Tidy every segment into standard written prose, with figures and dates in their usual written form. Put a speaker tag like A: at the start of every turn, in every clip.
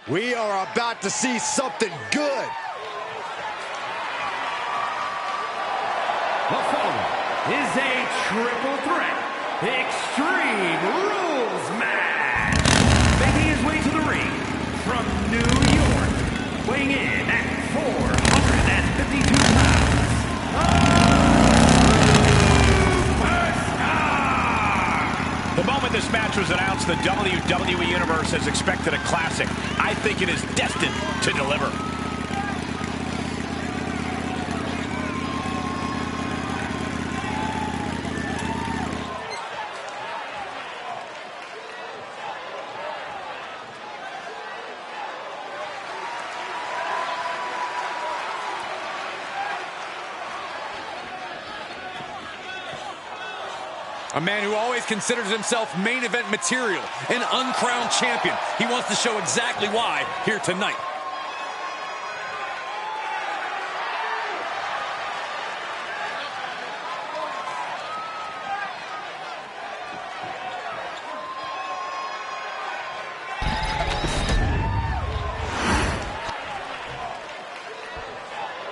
A: We are about to see something good.
B: The following is a triple threat Extreme Rules match. Making his way to the ring from New York, weighing in at 452 pounds, Superstar!
C: The moment this match was announced, the WWE Universe has expected a classic. I think it is destined to deliver.
D: A man who always considers himself main event material, an uncrowned champion. He wants to show exactly why here tonight.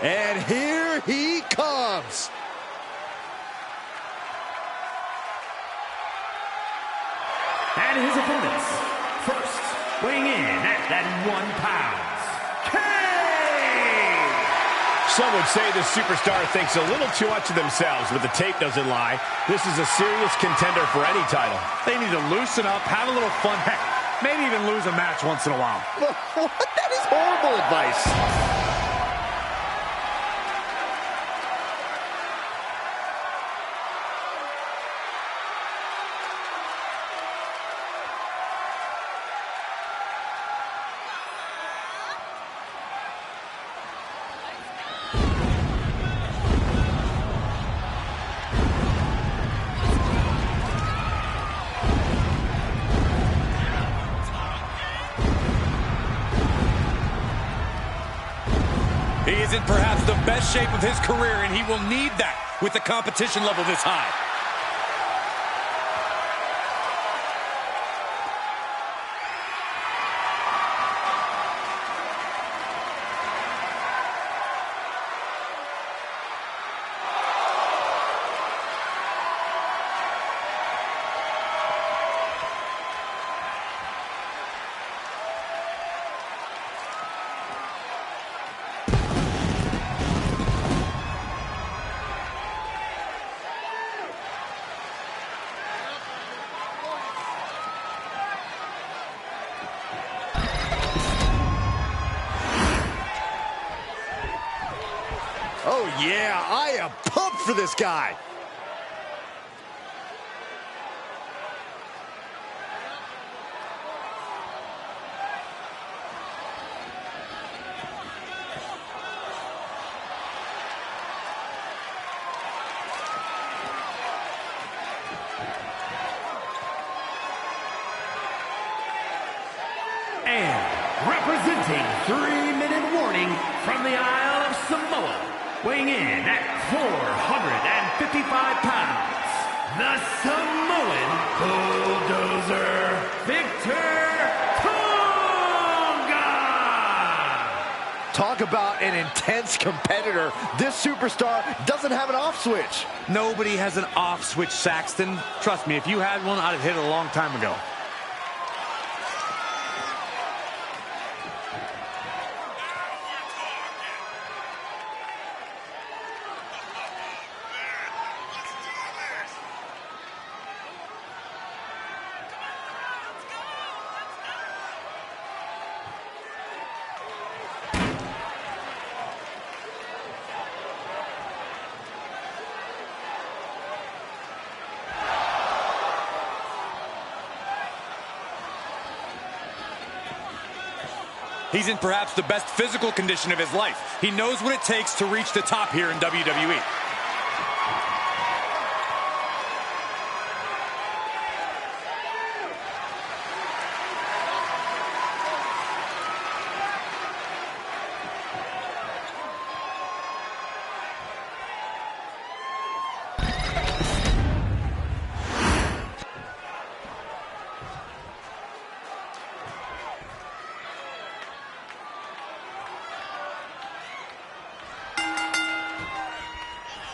A: And here he comes.
B: And his opponents, first, weighing in at that 1 pound, Kane!
C: Some would say this superstar thinks a little too much of themselves, but the tape doesn't lie. This is a serious contender for any title.
E: They need to loosen up, have a little fun, heck, maybe even lose a match once in a while.
A: That is horrible advice.
D: He is in perhaps the best shape of his career, and he will need that with the competition level this high.
A: Oh yeah, I am pumped for this guy.
B: And representing 3-minute warning from the Isle of Samoa, weighing in at 455 pounds, the Samoan Bulldozer, Victor Tonga!
A: Talk about an intense competitor. This superstar doesn't have an off switch.
E: Nobody has an off switch, Saxton. Trust me, if you had one, I'd have hit it a long time ago.
D: He's in perhaps the best physical condition of his life. He knows what it takes to reach the top here in WWE.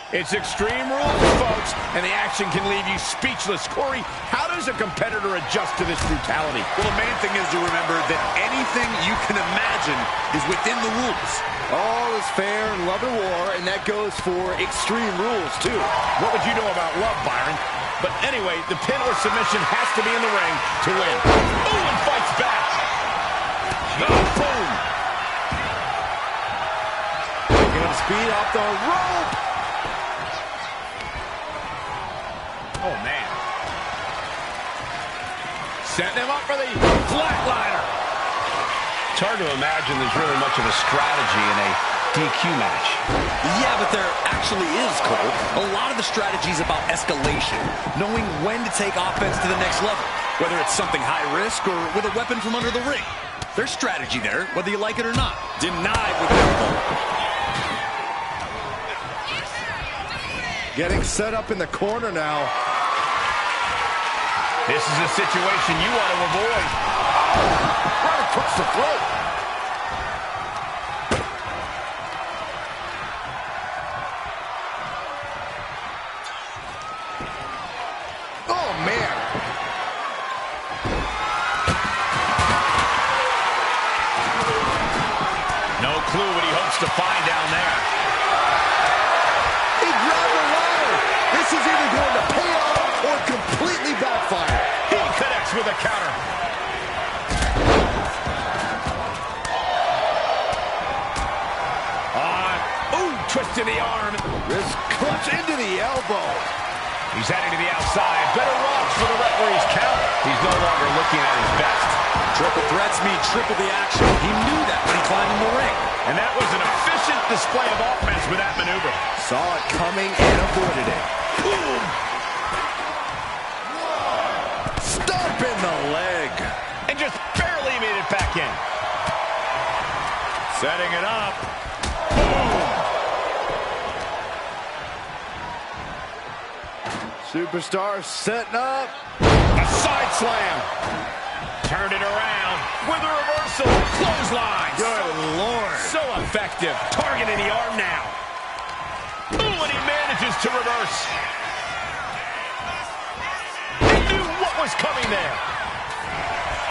C: It's Extreme Rules, folks, and the action can leave you speechless. Corey, how does a competitor adjust to this brutality?
D: Well, the main thing is to remember that anything you can imagine is within the rules.
A: All is fair in love and war, and that goes for Extreme Rules, too.
C: What would you know about love, Byron? But anyway, the pin or submission has to be in the ring to win. Ooh, and fights back. Oh, boom.
A: Picking up speed off the rope.
C: Oh, man. Setting him up for the flatliner. It's hard to imagine there's really much of a strategy in a DQ match.
D: Yeah, but there actually is, Cole. A lot of the strategy is about escalation, knowing when to take offense to the next level, whether it's something high risk or with a weapon from under the ring. There's strategy there, whether you like it or not. Denied with an elbow.
A: Getting set up in the corner now.
C: This is a situation you want to avoid.
A: Right across the throat. Oh, man.
C: No clue what he hopes to find down there.
A: He grabbed the ladder. This is either going to pay off or completely backfire.
C: He connects with a counter. Ooh, twist to the arm.
A: Wrist clutch into the elbow.
C: He's heading to the outside. Better watch for the referee's count. He's no longer looking at his best.
D: Triple threats mean triple the action. He knew that when he climbed in the ring.
C: And that was an efficient display of offense with that maneuver.
A: Saw it coming and avoided it.
C: Boom!
A: Stomp in the leg.
C: And just barely made it back in. Setting it up. Boom!
A: Superstar setting up.
C: A side slam. Turned it around with a reversal. Clothesline.
A: Good Lord.
C: So effective. Targeting the arm now. Ooh, and he manages to reverse. He knew what was coming there.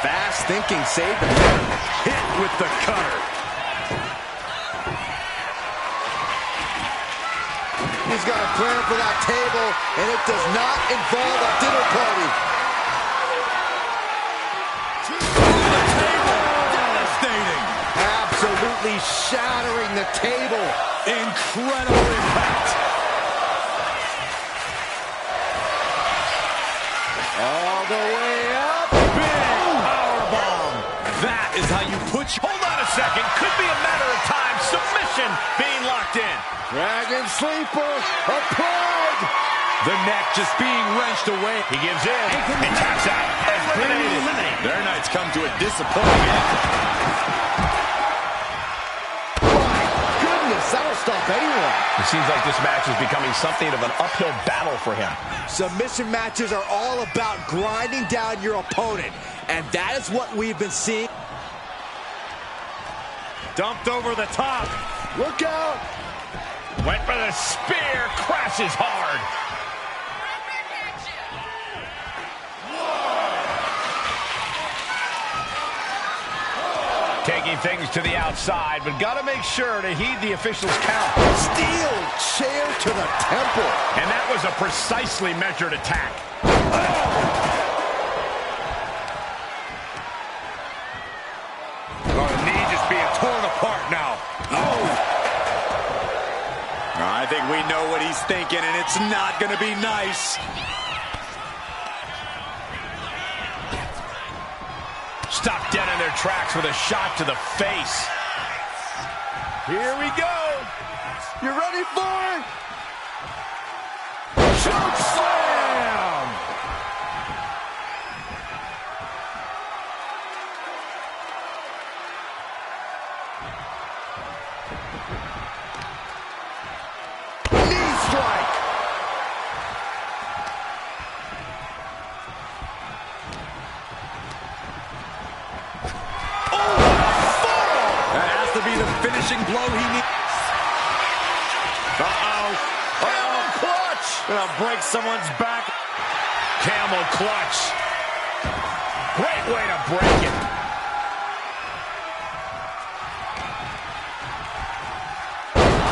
A: Fast thinking saved him. Hit with the cutter. He's got a plan for that table, and it does not involve a dinner party.
D: Devastating.
A: Absolutely shattering the table.
D: Incredible impact.
A: All the way up. Big powerbomb.
D: That is how you put your...
C: Hold on a second. Could be a matter of time. Submission being locked in.
A: Dragon sleeper applied.
D: The neck just being wrenched away.
C: He gives in. He taps out. Eliminated.
D: Their night's come to a disappointing end.
A: My goodness, that'll stop anyone.
C: It seems like this match is becoming something of an uphill battle for him.
A: Submission matches are all about grinding down your opponent, and that is what we've been seeing.
E: Dumped over the top.
A: Look out.
C: Went for the spear. Crashes hard. Taking things to the outside, but got to make sure to heed the official's count.
A: Steel chair to the temple.
C: And that was a precisely measured attack.
E: Oh, the knee just being torn apart now.
D: I think we know what he's thinking, and it's not going to be nice.
C: Stopped dead in their tracks with a shot to the face. Here we go.
A: You ready for it?
C: Choke slam.
A: Knee strike.
D: That has to be the finishing blow he needs.
C: Uh-oh. Oh, break someone's back. Camel clutch. Great way to break it.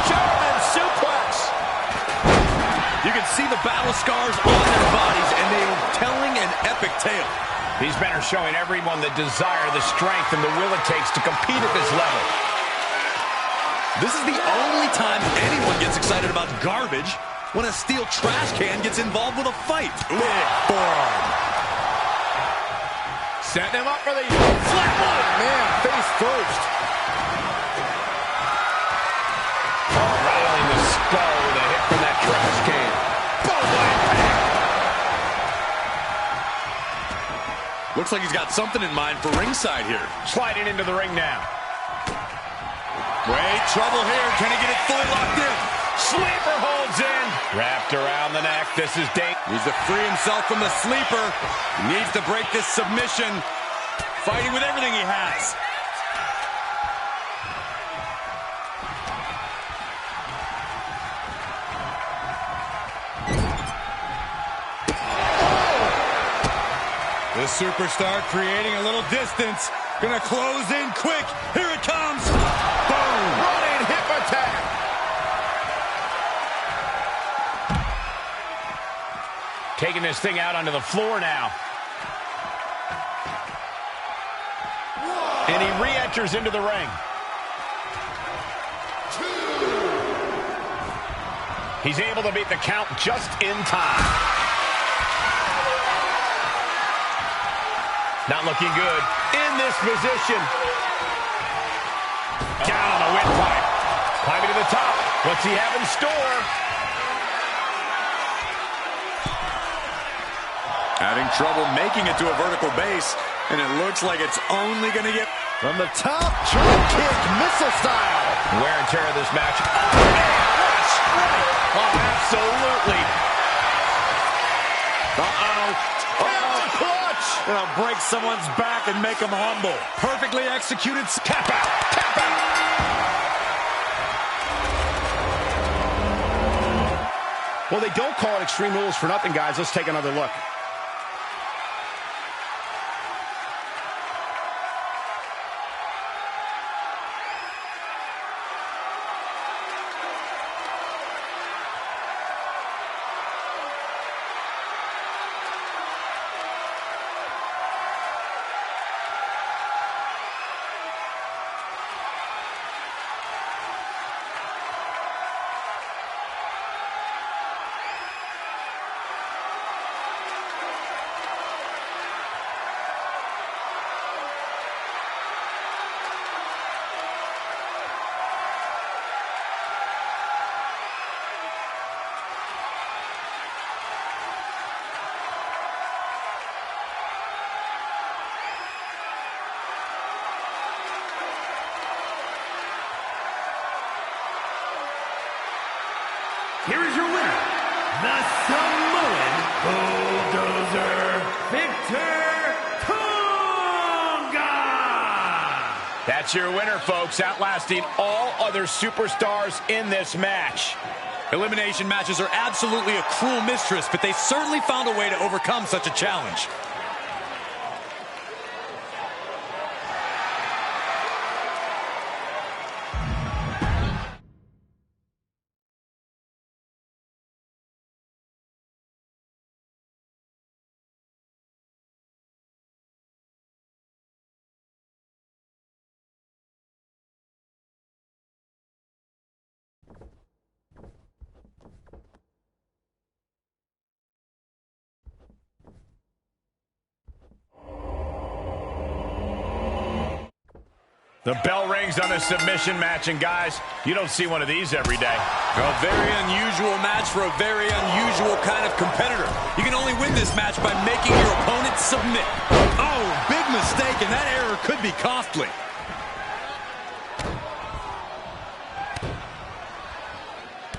C: German suplex.
D: You can see the battle scars on their bodies, and they are telling an epic tale.
C: These men are showing everyone the desire, the strength, and the will it takes to compete at this level.
D: This is the only time anyone gets excited about garbage, when a steel trash can gets involved with a fight. Big forearm.
C: Setting him up for the flatline.
A: Man, face first.
C: Railing the skull with a hit from that trash can. Boom, impact.
D: Looks like he's got something in mind for ringside here.
C: Sliding into the ring now.
D: Great trouble here. Can he get it fully locked in?
C: Sleeper holds in. Wrapped around the neck. This is dangerous.
D: Needs to free himself from the sleeper. He needs to break this submission. Fighting with everything he has. The superstar creating a little distance. Gonna close in quick. Here it comes. Boom.
C: Running hip attack. Taking this thing out onto the floor now. And he re-enters into the ring. He's able to beat the count just in time. Not looking good in this position. Down on the windpipe. Climbing to the top. What's he have in store?
D: Having trouble making it to a vertical base, and it looks like it's only going to get...
A: From the top, drop kick, missile style.
C: Wear and tear of this match. Oh, man, what a strike. Oh, absolutely. Clutch.
D: Gonna break someone's back and make them humble. Perfectly executed.
C: Tap out. Tap out. Well, they don't call it Extreme Rules for nothing, guys. Let's take another look.
B: Here is your winner, the Samoan Bulldozer, Victor Tunga!
C: That's your winner, folks, outlasting all other superstars in this match.
D: Elimination matches are absolutely a cruel mistress, but they certainly found a way to overcome such a challenge.
C: The bell rings on a submission match, and guys, you don't see one of these every day.
D: A very unusual match for a very unusual kind of competitor. You can only win this match by making your opponent submit. Oh, big mistake, and that error could be costly.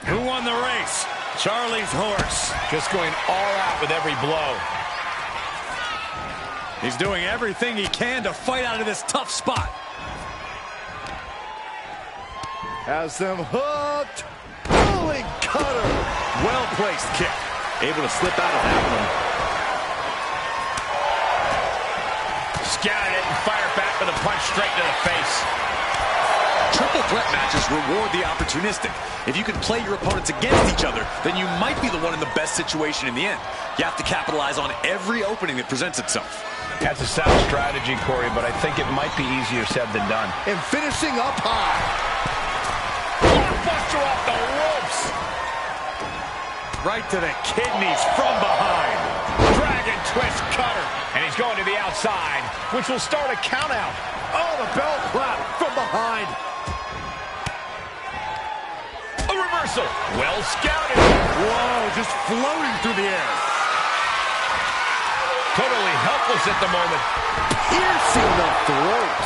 D: Who won the race? Charlie's horse.
C: Just going all out with every blow.
D: He's doing everything he can to fight out of this tough spot.
A: Has them hooked. Rolling cutter.
D: Well-placed kick.
E: Able to slip out of that one.
C: Scouted it and fired back with a punch straight to the face.
D: Triple threat matches reward the opportunistic. If you can play your opponents against each other, then you might be the one in the best situation in the end. You have to capitalize on every opening that presents itself.
C: That's a sound strategy, Corey, but I think it might be easier said than done.
A: And finishing up high.
C: Buster off the ropes.
E: Right to the kidneys from behind.
C: Dragon twist cutter. And he's going to the outside, which will start a count out.
A: Oh, the bell clap from behind.
C: A reversal. Well scouted.
E: Whoa, just floating through the air.
C: Totally helpless at the moment.
A: Piercing the throat.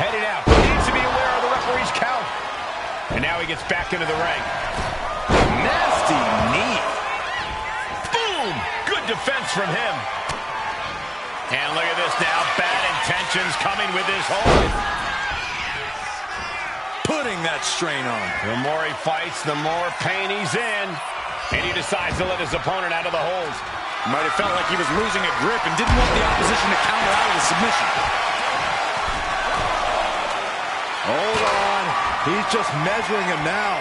C: Headed out. Needs to be aware of the referee's count. And now he gets back into the ring.
A: Nasty knee.
C: Boom! Good defense from him. And look at this now. Bad intentions coming with this hold.
D: Putting that strain on.
C: The more he fights, the more pain he's in. And he decides to let his opponent out of the hold.
D: Might have felt like he was losing a grip and didn't want the opposition to counter out of the submission.
A: Hold on. He's just measuring him now.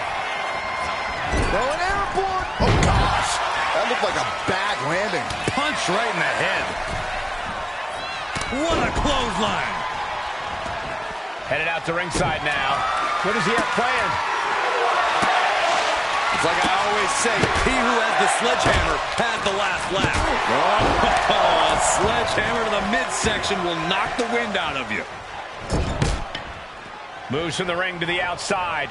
A: Throw an airborne. Oh, gosh. That looked like a bad landing.
E: Punch right in the head. What a clothesline.
C: Headed out to ringside now. What does he have planned?
D: It's like I always say, he who has the sledgehammer has the last laugh. Oh, a sledgehammer to the midsection will knock the wind out of you.
C: Moves from the ring to the outside.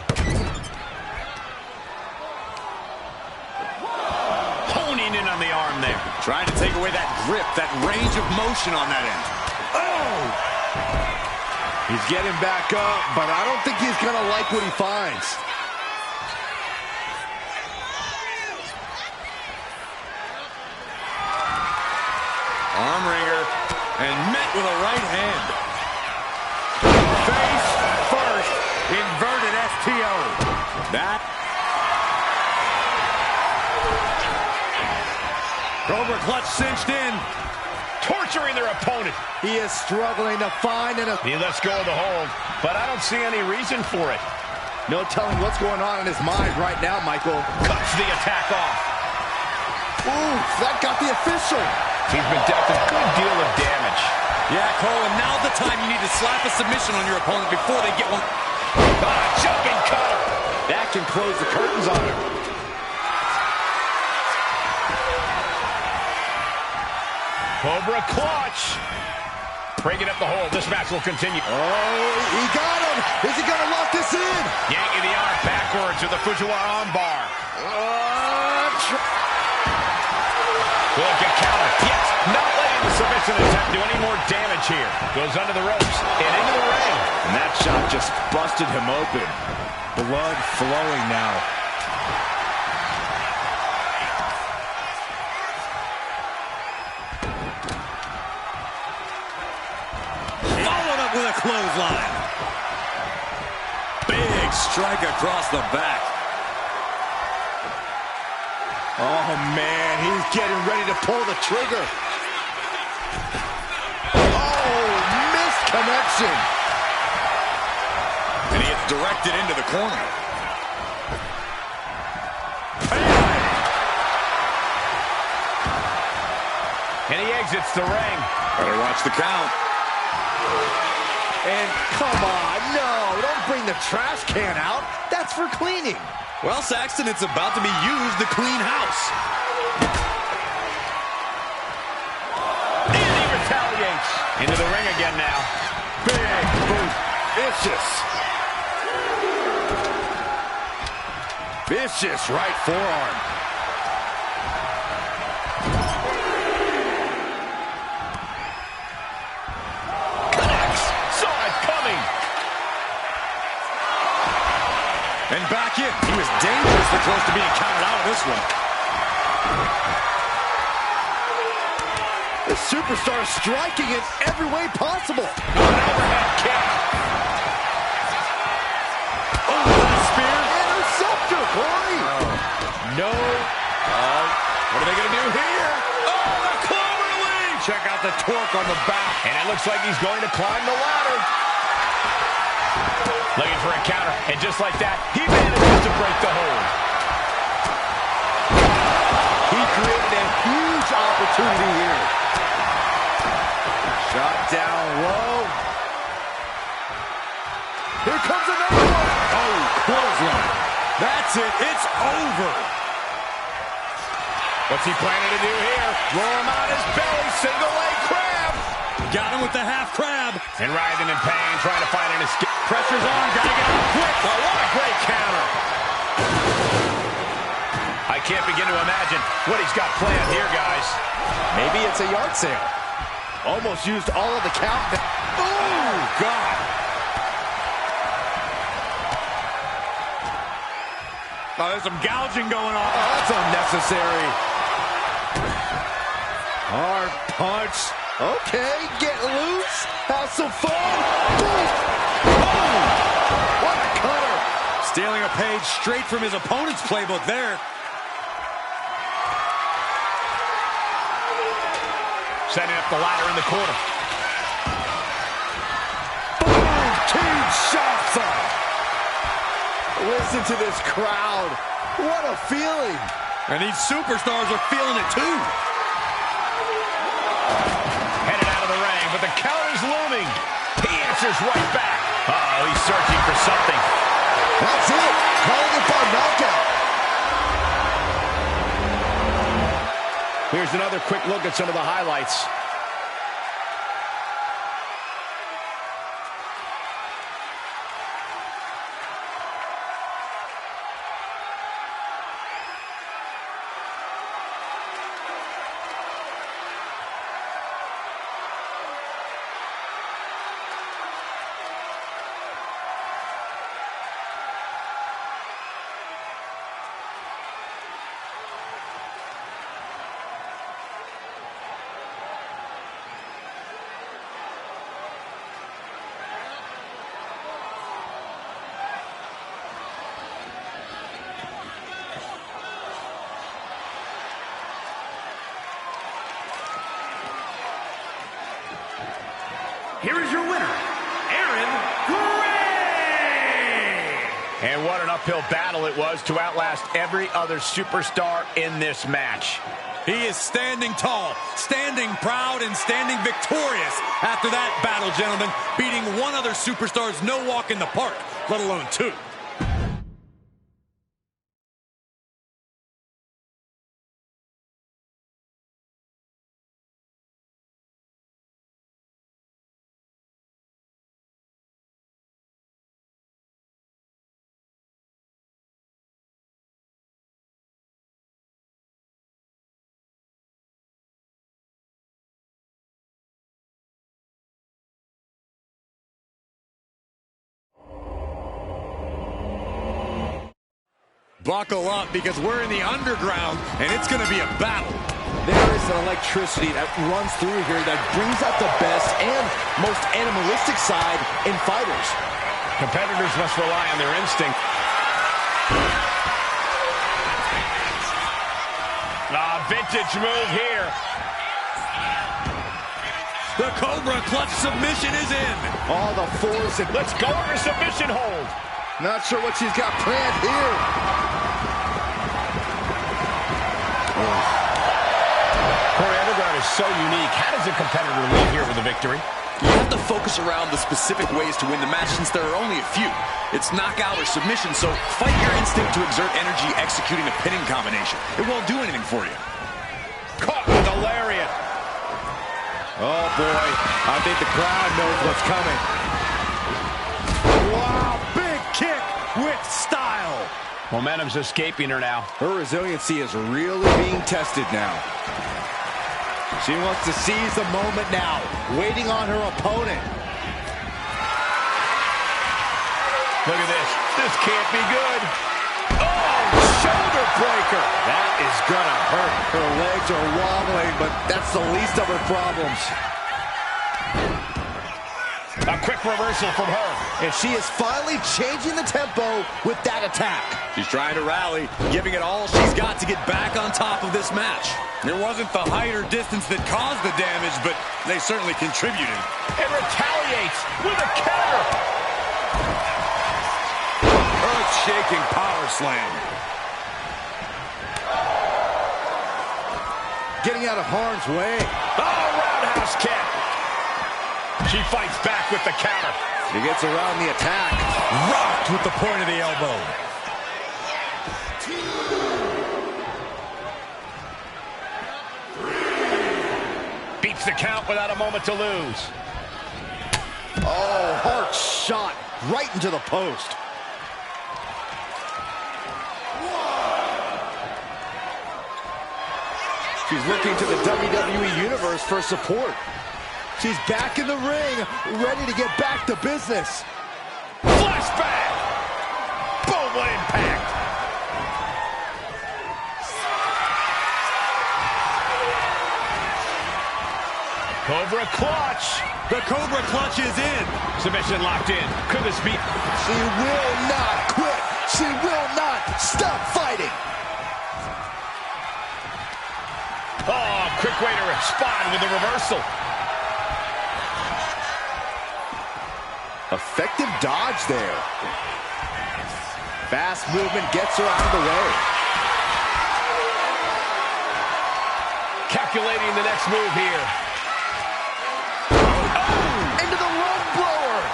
C: Honing in on the arm there.
D: Trying to take away that grip, that range of motion on that end.
A: Oh! He's getting back up, but I don't think he's going to like what he finds.
D: Arm wringer, and met with a right hand.
E: Face first, inverted STO.
D: That.
E: Cobra clutch cinched in.
C: Torturing their opponent.
A: He is struggling to find
C: He lets go of the hold, but I don't see any reason for it.
A: No telling what's going on in his mind right now, Michael.
C: Cuts the attack off.
A: Ooh, that got the official.
C: He's been dealt a good deal of damage.
D: Yeah, Cole, and now's the time you need to slap a submission on your opponent before they get one.
C: Jumping cutter.
A: That can close the curtains on him.
C: Cobra clutch. Breaking up the hold. This match will continue.
A: Oh, he got him. Is he going to lock this in?
C: Yanking the arm backwards with the Fujiwara arm bar. Look at counter. Yes, not letting the submission attempt do any more damage here. Goes under the ropes and into the ring.
E: And that shot just busted him open. Blood flowing now.
D: Followed up with a clothesline. Big strike across the back.
A: Oh, man, he's getting ready to pull the trigger. Oh, missed connection.
D: And he gets directed into the corner.
C: And he exits the ring.
D: Better watch the count.
A: And come on, no, don't bring the trash can out. That's for cleaning.
D: Well, Saxton, it's about to be used to clean house.
C: And he retaliates. Into the ring again now.
A: Big boot. Vicious. Vicious right forearm.
C: Connects. Saw it coming.
D: And back in. He was dangerously close to being counted out of this one.
A: The superstar striking in every way possible.
C: An overhead kick.
A: Corey.
C: No. What are they going to do here? Oh, the Clover Leaf!
E: Check out the torque on the back.
C: And it looks like he's going to climb the ladder. Looking for a counter. And just like that, he manages to break the hold.
A: He created a huge opportunity here. Shot down low. Here comes another one.
E: Oh, clothesline. That's it. It's over.
C: What's he planning to do here? Roll him on his belly, single leg crab.
D: Got him with the half crab.
C: And writhing in pain, trying to find an escape.
E: Pressure's on. Gotta get out quick.
C: Oh, what a great counter. I can't begin to imagine what he's got planned here, guys.
A: Maybe it's a yard sale. Almost used all of the count.
E: Oh, God. Oh, there's some gouging going on.
A: Oh, that's unnecessary. Hard punch. Okay, get loose. Have some fun. Boom. Oh, what a cutter.
D: Stealing a page straight from his opponent's playbook there.
C: Setting up the ladder in the corner.
A: Boom, Kinshasa. Listen to this crowd. What a feeling.
D: And these superstars are feeling it too.
C: Headed out of the ring, but the counter's looming. He answers right back. Uh-oh, he's searching for something.
A: That's it. Calling it by knockout.
C: Here's another quick look at some of the highlights.
B: Here is your winner, Aaron Gray!
C: And what an uphill battle it was to outlast every other superstar in this match.
D: He is standing tall, standing proud, and standing victorious after that battle, gentlemen. Beating one other superstar's no walk in the park, let alone two. Buckle up, because we're in the underground, and it's going to be a battle.
A: There is an electricity that runs through here that brings out the best and most animalistic side in fighters.
C: Competitors must rely on their instinct. Vintage move here.
D: The Cobra clutch submission is in.
A: All the force. And
C: Let's go for submission hold.
A: not sure what she's got planned here.
C: Corey, Underground is so unique. How does a competitor leave here with a victory?
D: You have to focus around the specific ways to win the match, since there are only a few. It's knockout or submission, so fight your instinct to exert energy executing a pinning combination. It won't do anything for you.
C: Caught with a lariat.
A: Oh, boy. I think the crowd knows what's coming.
E: Wow, big kick with style.
C: Momentum's escaping her now.
A: Her resiliency is really being tested now. She wants to seize the moment now, waiting on her opponent.
C: Look at this. This can't be good. Oh, shoulder breaker.
A: That is gonna hurt. Her legs are wobbling, but that's the least of her problems.
C: A quick reversal from her.
A: And she is finally changing the tempo with that attack.
D: She's trying to rally, giving it all she's got to get back on top of this match.
E: It wasn't the height or distance that caused the damage, but they certainly contributed.
C: And retaliates with a counter.
E: Earth-shaking power slam.
A: Getting out of harm's way.
C: Oh, roundhouse kick. She fights back with the counter.
A: She gets around the attack.
E: Rocked with the point of the elbow.
C: Beats the count without a moment to lose.
A: Oh, hard shot right into the post. She's looking to the WWE Universe for support. She's back in the ring, ready to get back to business.
C: Flashback! Boom, what impact! Cobra clutch!
E: The Cobra clutch is in.
C: Submission locked in. Could this be?
A: She will not quit. She will not stop fighting.
C: Oh, quick way to respond with a reversal.
A: Effective dodge there. Fast movement gets her out of the way.
C: Calculating the next move here.
A: Oh! Into the rug blower.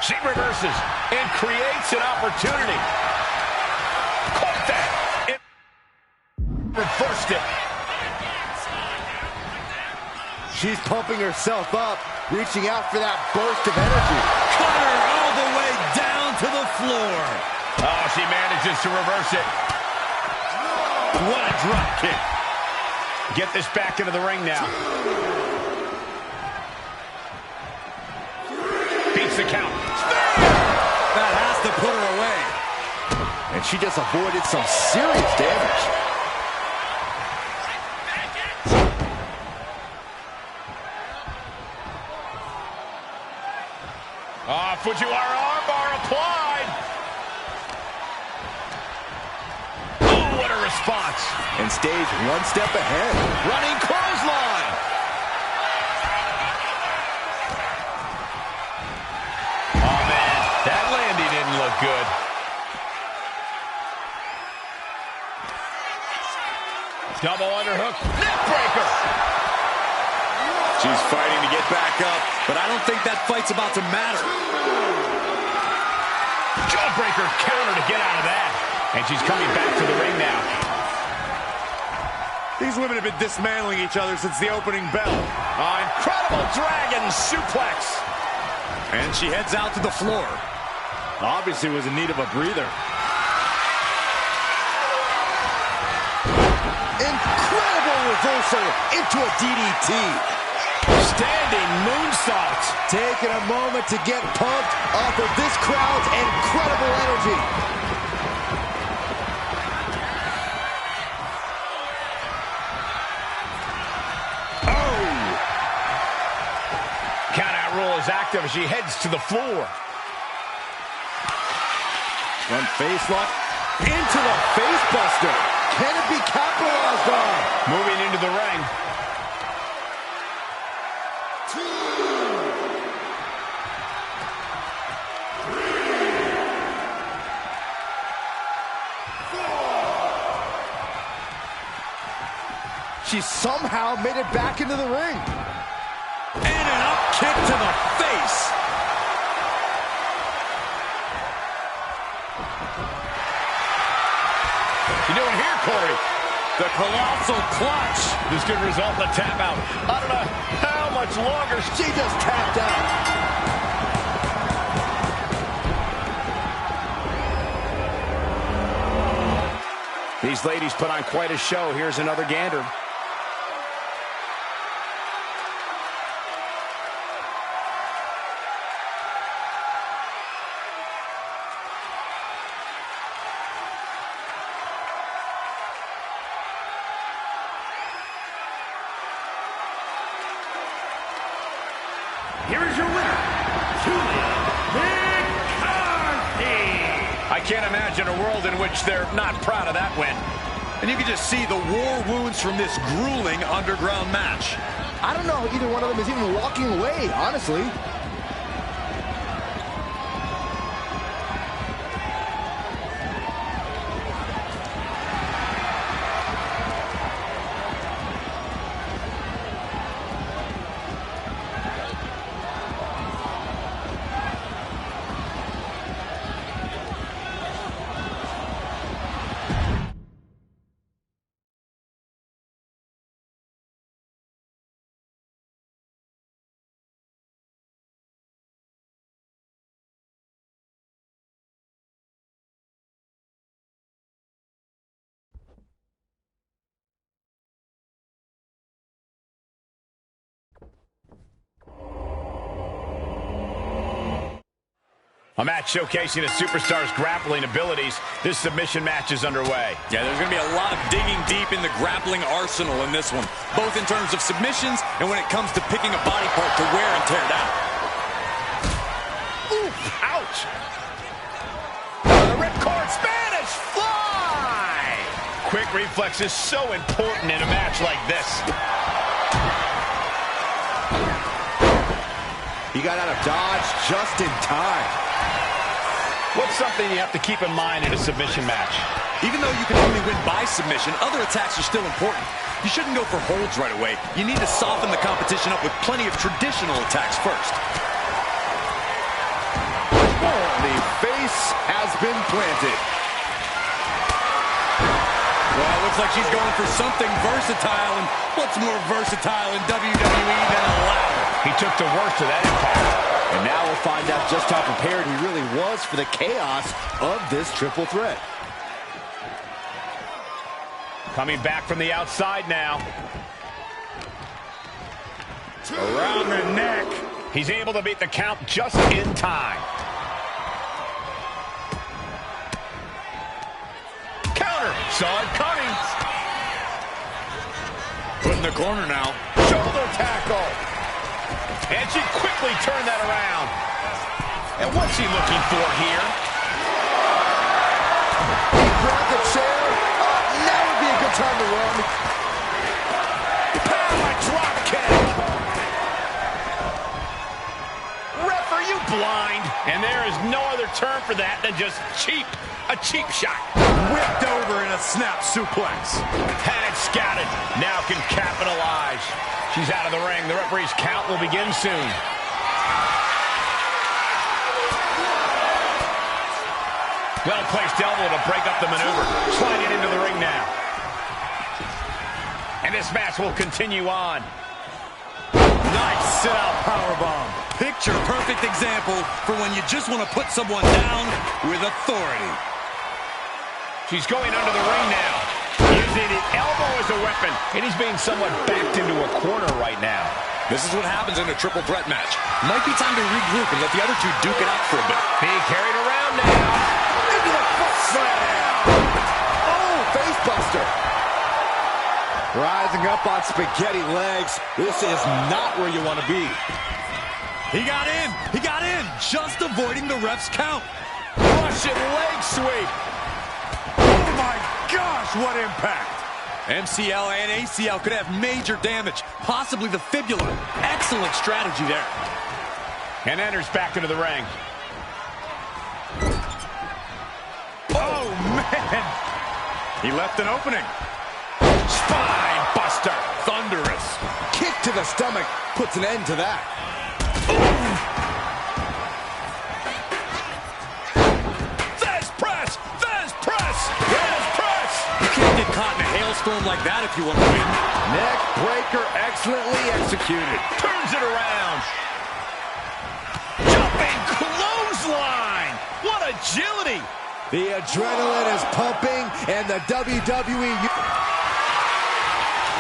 C: She reverses and creates an opportunity. Caught that. It reversed it.
A: She's pumping herself up, reaching out for that burst of energy.
E: Cutter all the way down to the floor.
C: Oh, she manages to reverse it.
E: What a drop kick.
C: Get this back into the ring now. Beats the count.
E: That has to put her away.
A: And she just avoided some serious damage.
C: Fujiwara armbar applied. Oh, what a response.
A: And stays one step ahead.
C: Running clothesline. Oh, man, that landing didn't look good. Double underhook. Neck breaker.
D: She's fighting to get back up, but I don't think that fight's about to matter.
C: Jawbreaker counter to get out of that. And she's coming back to the ring now.
E: These women have been dismantling each other since the opening bell.
C: Incredible dragon suplex.
D: And she heads out to the floor.
E: Obviously was in need of a breather.
A: Incredible reversal into a DDT.
C: Standing moonsault.
A: Taking a moment to get pumped off of this crowd's incredible energy.
C: Oh! Count-out rule is active as she heads to the floor.
A: One face lock into the face buster. Can it be capitalized on?
C: Moving into the ring.
A: She somehow made it back into the ring.
E: And an up kick to the face.
C: What you doing here, Corey?
E: The colossal clutch.
C: This could result in a tap out. I don't know how much longer.
A: She just tapped out.
C: These ladies put on quite a show. Here's another gander.
B: Here is your winner, Julian McCarthy.
C: I can't imagine a world in which they're not proud of that win.
D: And you can just see the war wounds from this grueling underground match.
A: I don't know either one of them is even walking away, honestly.
C: A match showcasing a superstar's grappling abilities. This submission match is underway.
D: Yeah, there's going to be a lot of digging deep in the grappling arsenal in this one, both in terms of submissions and when it comes to picking a body part to wear and tear down.
C: Oof, ouch! The ripcord Spanish fly! Quick reflexes so important in a match like this.
A: He got out of dodge just in time.
C: What's something you have to keep in mind in a submission match?
D: Even though you can only win by submission, other attacks are still important. You shouldn't go for holds right away. You need to soften the competition up with plenty of traditional attacks first.
A: The face has been planted.
D: Well, it looks like she's going for something versatile, and what's more versatile in WWE than a ladder?
C: He took the worst of that impact.
A: And now we'll find out just how prepared he really was for the chaos of this triple threat.
C: Coming back from the outside now. Around the neck. He's able to beat the count just in time. Counter. Saw it coming.
D: Put in the corner now.
C: Shoulder tackle. And she quickly turned that around. And what's he looking for here?
A: Grab the chair. Now would be a good time to run.
C: Power drop kick. Ref, are you blind? And there is no other term for that than just cheap. A cheap shot.
D: Whipped over in a snap suplex.
C: Had it scouted. Now can capitalize. She's out of the ring. The referee's count will begin soon. Well-placed elbow to break up the maneuver. Sliding into the ring now. And this match will continue on.
D: Nice sit-out powerbomb. Picture-perfect example for when you just want to put someone down with authority.
C: She's going under the ring now. Using the elbow as a weapon. And he's being somewhat backed into a corner right now.
D: This is what happens in a triple threat match. Might be time to regroup and let the other two duke it out for a bit.
C: Being carried around now.
A: Into the foot slam. Oh, face buster. Rising up on spaghetti legs. This is not where you want to be.
D: He got in. He got in. Just avoiding the ref's count.
C: Russian leg sweep.
D: Oh, my gosh, what impact. MCL and ACL could have major damage, possibly the fibula. Excellent strategy there.
C: And enters back into the ring.
D: Oh, man. He left an opening.
C: Spine buster.
D: Thunderous.
A: Kick to the stomach puts an end to that.
C: Fez press. Fez press. Fez press.
D: You can't get caught in a hailstorm like that if you want to win.
A: Neck breaker excellently executed.
C: Turns it around. Jumping clothesline. What agility.
A: The adrenaline is pumping, and the WWE...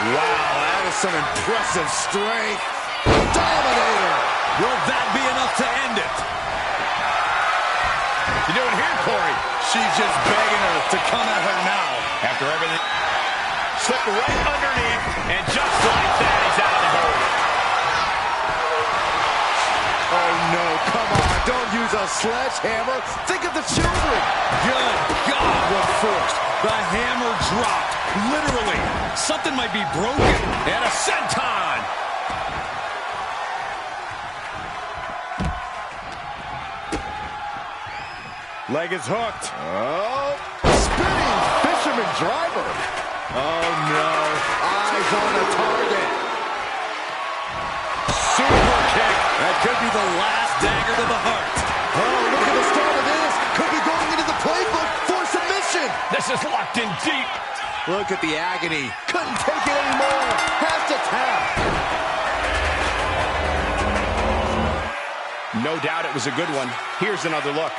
A: Wow, that is some impressive strength. Dominator.
D: Will that be enough to end it?
C: You doing here, Corey?
D: She's just begging her to come at her now.
C: After everything, slipped right underneath, and just like that, he's out of the hole.
A: Oh, no, come on. Don't use a sledgehammer. Think of the children.
D: Good God, what force. The hammer dropped. Literally. Something might be broken.
C: And a senton.
A: Leg is hooked. Oh, spinning fisherman driver. Oh, no. Eyes on the target.
D: Super kick. That could be the last dagger to the heart.
A: Oh, look at the start of this. Could be going into the playbook for submission.
C: This is locked in deep.
A: Look at the agony. Couldn't take it anymore. Has to tap.
C: No doubt it was a good one. Here's another look.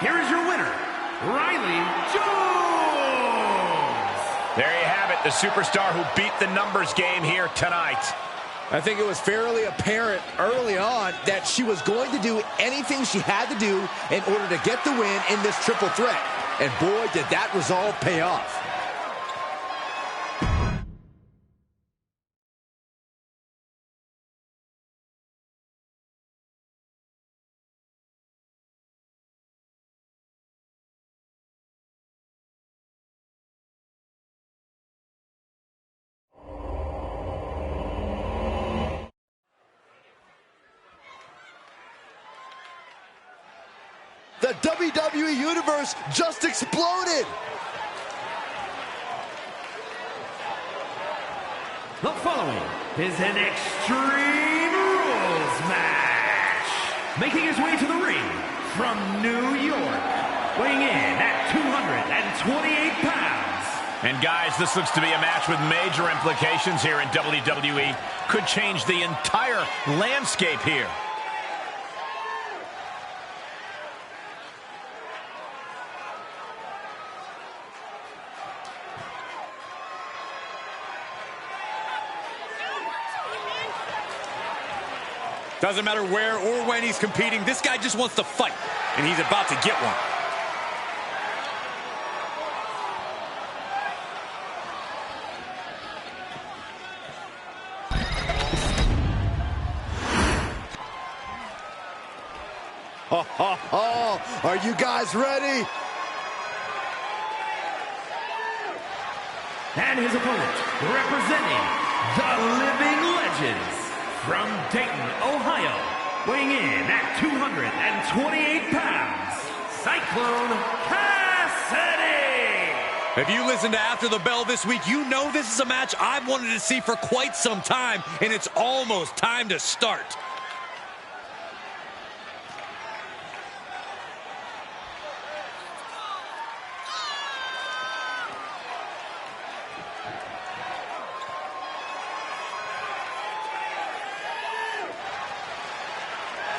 B: Here is your winner, Riley Jones.
C: There you have it, the superstar who beat the numbers game here tonight.
A: I think it was fairly apparent early on that she was going to do anything she had to do in order to get the win in this triple threat. And boy, did that resolve pay off. The WWE Universe just exploded.
B: The following is an Extreme Rules match. Making his way to the ring from New York, weighing in at 228 pounds.
C: And guys, this looks to be a match with major implications here in WWE. Could change the entire landscape here.
D: Doesn't matter where or when he's competing, this guy just wants to fight, and he's about to get one.
A: Are you guys ready?
B: And his opponent, representing the Living Legends, from Dayton, Ohio, weighing in at 228 pounds, Cyclone Cassidy!
D: If you listen to After the Bell this week, you know this is a match I've wanted to see for quite some time, and it's almost time to start.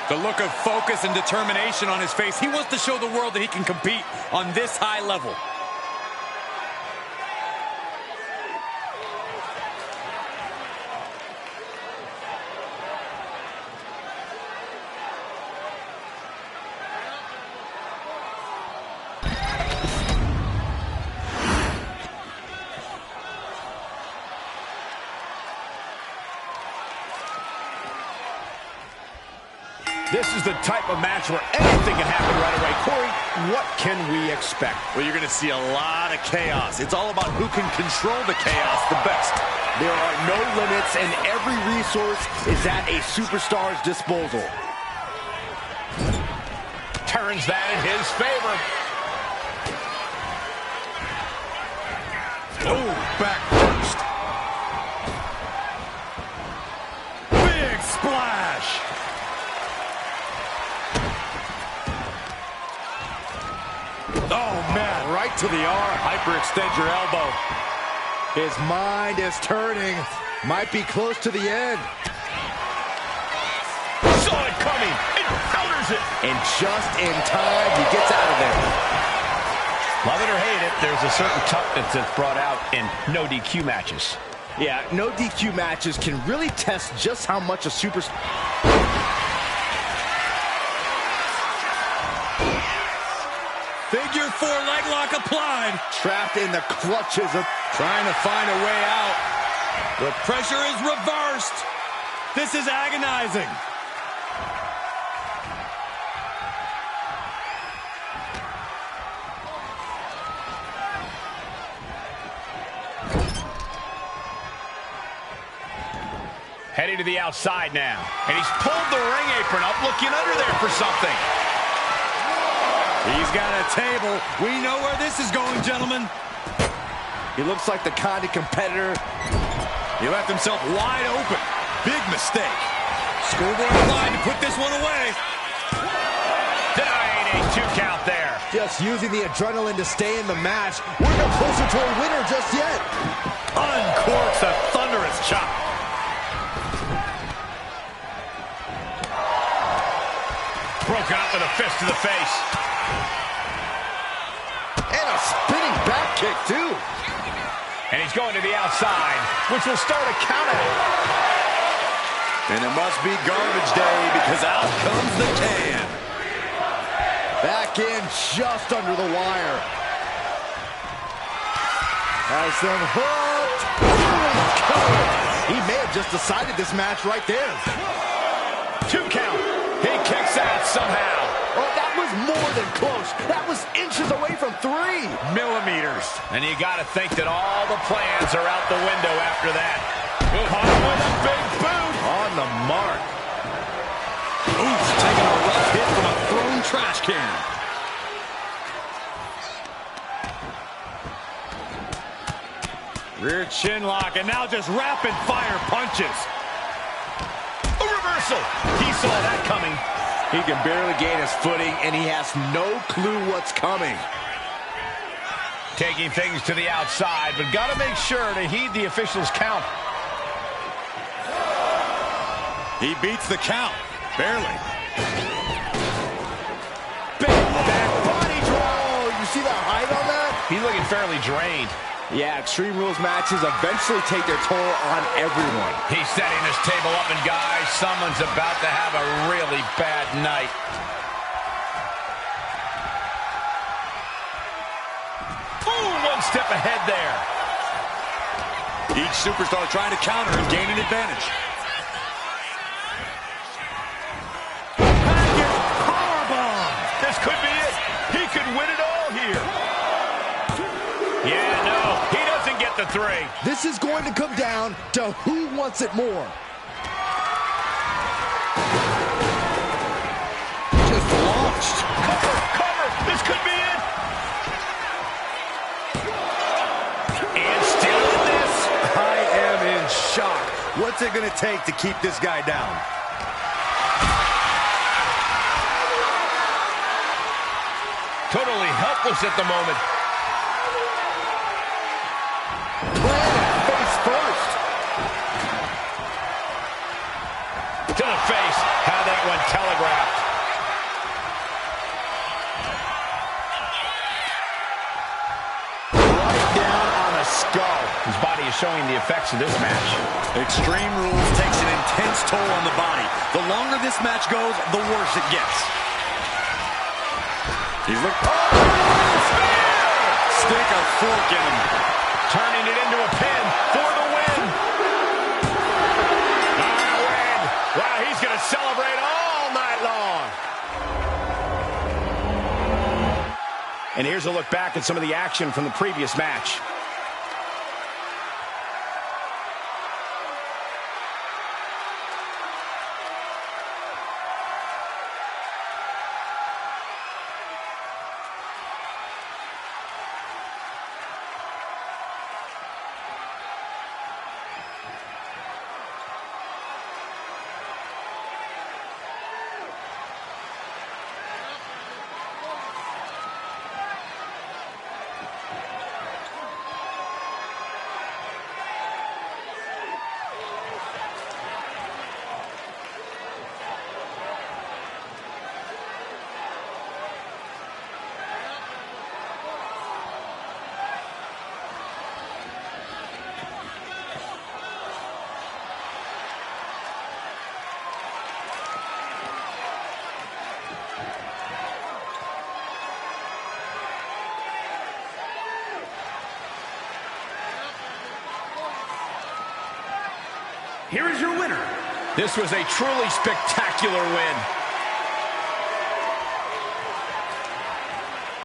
D: The look of focus and determination on his face. He wants to show the world that he can compete on this high level.
C: This is the type of match where anything can happen right away. Corey, what can we expect?
E: Well, you're going to see a lot of chaos. It's all about who can control the chaos the best.
A: There are no limits, and every resource is at a superstar's disposal.
C: Turns that in his favor.
A: Oh, back first.
E: to the arm. Hyperextend your elbow.
A: His mind is turning. Might be close to the end.
C: Saw it coming and counters it.
A: And just in time, he gets out of there.
C: Love it or hate it, there's a certain toughness that's brought out in no DQ matches.
A: Yeah, no DQ matches can really test just how much a superstar...
D: Figure 4 leg lock applied.
A: Trapped in the clutches of...
D: Trying to find a way out. The pressure is reversed. This is agonizing.
C: Heading to the outside now. And he's pulled the ring apron up, looking under there for something.
D: He's got a table. We know where this is going, gentlemen.
A: He looks like the kind of competitor...
D: He left himself wide open. Big mistake. Schoolboy applied to put this one away.
C: Denying a 2 count there.
A: Just using the adrenaline to stay in the match. We're no closer to a winner just yet.
D: Uncorks a thunderous chop.
C: Broken up with a fist to the face.
A: And a spinning back kick, too.
C: And he's going to the outside, which will start a count out.
D: And it must be garbage day because out comes the can.
A: Back in just under the wire. Has them hooked. He may have just decided this match right there.
C: 2 count. He kicks out somehow.
A: Oh, that was more than close. That was inches away from 3
C: millimeters. And you got to think that all the plans are out the window after that. Caught with a big boot.
A: On the mark.
D: Oof, taking a rough hit from a thrown trash can.
E: Rear chin lock, and now just rapid fire punches.
C: A reversal. He saw that coming.
A: He can barely gain his footing, and he has no clue what's coming.
C: Taking things to the outside, but got to make sure to heed the official's count.
D: He beats the count. Barely.
A: Big back body draw. You see the height on that?
C: He's looking fairly drained.
A: Yeah, Extreme Rules matches eventually take their toll on everyone.
C: He's setting this table up, and guys, someone's about to have a really bad night. Ooh, 1 step ahead there.
D: Each superstar trying to counter and gain an advantage.
C: Powerbomb. This could be it. He could win it all here. Yeah, no, he doesn't get the 3.
A: This is going to come down to who wants it more. Just launched.
C: Cover, cover. This could be it. And still in this.
D: I am in shock. What's it going to take to keep this guy down?
C: Totally helpless at the moment.
A: Face first.
C: To the face. How that went telegraphed.
A: Right down on the skull.
C: His body is showing the effects of this match.
D: Extreme Rules takes an intense toll on the body. The longer this match goes, the worse it gets. He's looking... Stick a fork in him.
C: Turning it into a pin for the win. Win. Wow, he's going to celebrate all night long. And here's a look back at some of the action from the previous match.
B: here is your winner.
C: This was a truly spectacular win.